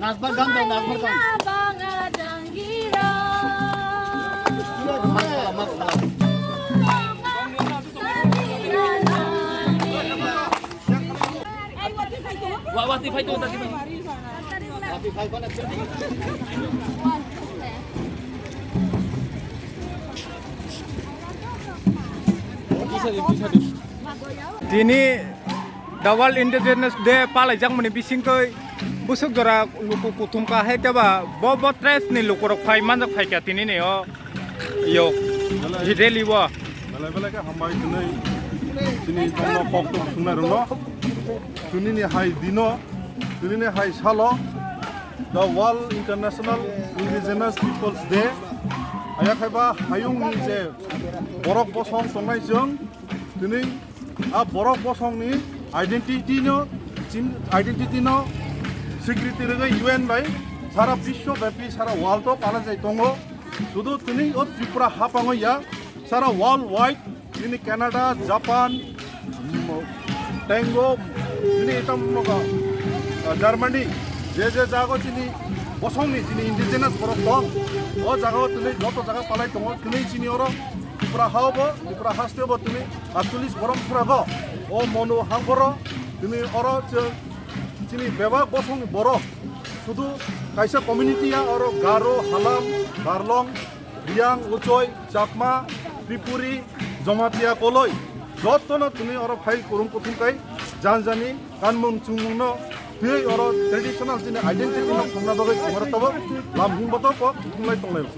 নাচবার গান দাও নাচবার গান Wati fight to tadi. Wati fight mana tadi? Dini the World Indigenous Day Palaikha mani bisingkoi busuk jora luku kutum ka hai taba bo tres ni luku rok phai man phai ka tini ne yo hideli wa Bala ka hamai tunai sini tongno pok to sunarno tunini hai dino tunini hai salo the World International Indigenous Peoples Day aya khaiba hayung ni je borok bosong songnai jong tuni a borok bosong ni identity no স্বীকৃতি রেগে UN by সারা বিশ্বব্যাপী সারা world তো পালা যায় তঙ্গ শুধু তিনি ও ত্রিপুরা হাপাঙ্গ ইয়া সারা world wide তিনি Canada Japan tango তিনি এটা জার্মানি যে জায়গা তিনি বসংনি তিনি ইন্ডিজেনাস বরফ দং ও জায়গা তিনি যত জায়গা পালাই দङ তিনি চিনি ওর ত্রিপুরা হাওবো ত্রিপুরা হাস্তেবো তিনি 48 বরম ফুরাগো ও মনো হাঙ্গর তিনি ওর Sini bebak bosong borok, sudu kaisa community ya oro Garo, Halam, Garlong, Biang, Ucoy, Chakma, Tripuri, Zomatia Koloi. Joto na tuni oro phai kurung kutung kai janjani kanmung chungno tui oro traditional sini identity na thongna dogai kumara tabo lam hing boto ko tunglai tonglai